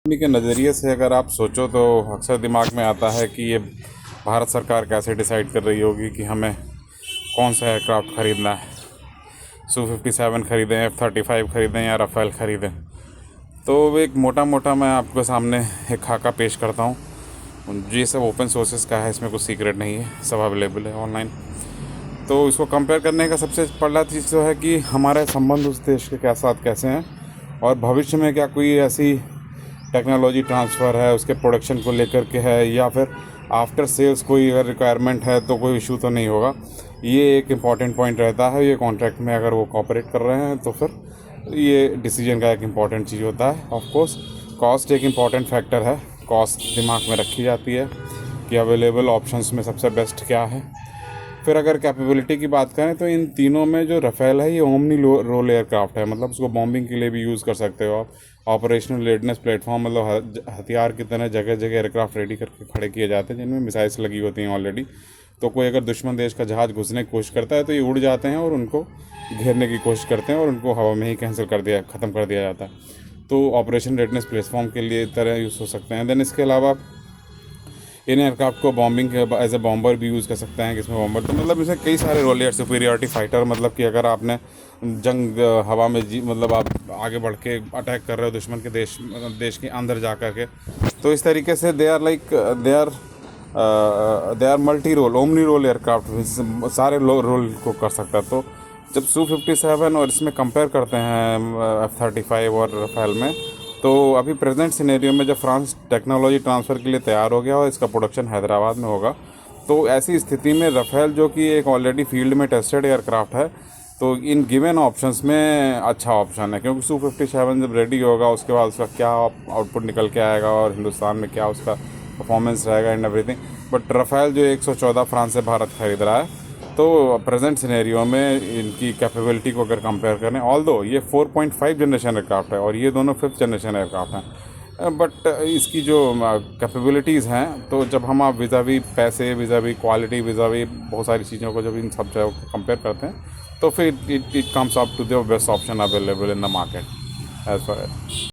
आदमी के नज़रिए से अगर आप सोचो तो अक्सर दिमाग में आता है कि ये भारत सरकार कैसे डिसाइड कर रही होगी कि हमें कौन सा एयरक्राफ्ट ख़रीदना है। Su-57 ख़रीदें, F-35 ख़रीदें या राफ़ेल ख़रीदें। तो एक मोटा मोटा मैं आपके सामने एक खाका पेश करता हूँ। ये सब ओपन सोर्सेज का है, इसमें कुछ सीक्रेट नहीं है, सब अवेलेबल है ऑनलाइन। तो इसको कंपेयर करने का सबसे पहला चीज़ तो है कि हमारे संबंध उस देश के साथ कैसे हैं और भविष्य में क्या कोई ऐसी टेक्नोलॉजी ट्रांसफ़र है उसके प्रोडक्शन को लेकर के है, या फिर आफ्टर सेल्स कोई अगर रिक्वायरमेंट है तो कोई इशू तो नहीं होगा। ये एक इम्पॉर्टेंट पॉइंट रहता है। ये कॉन्ट्रैक्ट में अगर वो कोऑपरेट कर रहे हैं तो फिर ये डिसीजन का एक इम्पॉर्टेंट चीज़ होता है। ऑफ कोर्स कॉस्ट एक इम्पॉर्टेंट फैक्टर है। कॉस्ट दिमाग में रखी जाती है कि अवेलेबल ऑप्शंस में सबसे बेस्ट क्या है। फिर अगर कैपेबिलिटी की बात करें तो इन तीनों में जो राफ़ेल है ये ओमनी रोल एयरक्राफ्ट है, मतलब उसको बॉम्बिंग के लिए भी यूज़ कर सकते हो आप। ऑपरेशनल रेडनेस प्लेटफॉर्म, मतलब हथियार की तरह जगह जगह एयरक्राफ्ट रेडी करके खड़े किए जाते हैं जिनमें मिसाइल्स लगी होती हैं ऑलरेडी। तो कोई अगर दुश्मन देश का जहाज़ घुसने की कोशिश करता है तो ये उड़ जाते हैं और उनको घेरने की कोशिश करते हैं और उनको हवा में ही ख़त्म कर दिया जाता है। तो ऑपरेशन रेडनेस प्लेटफॉर्म के लिए तरह यूज़ हो सकते हैं। देन इसके अलावा इन एयरक्राफ्ट को बॉम्बिंग एज ए बॉम्बर भी यूज़ कर सकते हैं, जिसमें बॉम्बर तो मतलब इसमें कई सारे रोल है। सुपीरियरिटी फाइटर, मतलब कि अगर आपने जंग हवा में मतलब आप आगे बढ़ के अटैक कर रहे हो दुश्मन के देश के अंदर जा कर के, तो इस तरीके से they are multi role, omni role aircraft सारे रोल को कर सकता है। तो जब Su-57 और इसमें कंपेयर करते हैं F-35 और राफ़ेल में, तो अभी प्रेजेंट सिनेरियो में जब फ्रांस टेक्नोलॉजी ट्रांसफ़र के लिए तैयार हो गया और इसका प्रोडक्शन हैदराबाद में होगा, तो ऐसी स्थिति में राफ़ेल जो कि एक ऑलरेडी फील्ड में टेस्टेड एयरक्राफ्ट है, तो इन गिवन ऑप्शंस में अच्छा ऑप्शन है। क्योंकि Su-57 जब रेडी होगा उसके बाद उसका क्या आउटपुट निकल के आएगा और हिंदुस्तान में क्या उसका परफॉर्मेंस रहेगा एंड एवरीथिंग। बट राफ़ेल जो 114 फ्रांस से भारत खरीद रहा है, तो प्रेजेंट सिनेरियो में इनकी कैपेबिलिटी को अगर कंपेयर करें, ऑल्दो ये 4.5 जनरेशन एयरक्राफ्ट है और ये दोनों 5th जनरेशन एयरक्राफ्ट हैं, बट इसकी जो कैपेबिलिटीज़ हैं, तो जब हम आप विज़ावी पैसे, विज़ावी क्वालिटी, विज़ावी बहुत सारी चीज़ों को जब इन सब जगह को कंपेयर करते हैं, तो फिर it comes up to the best option available in the market as far as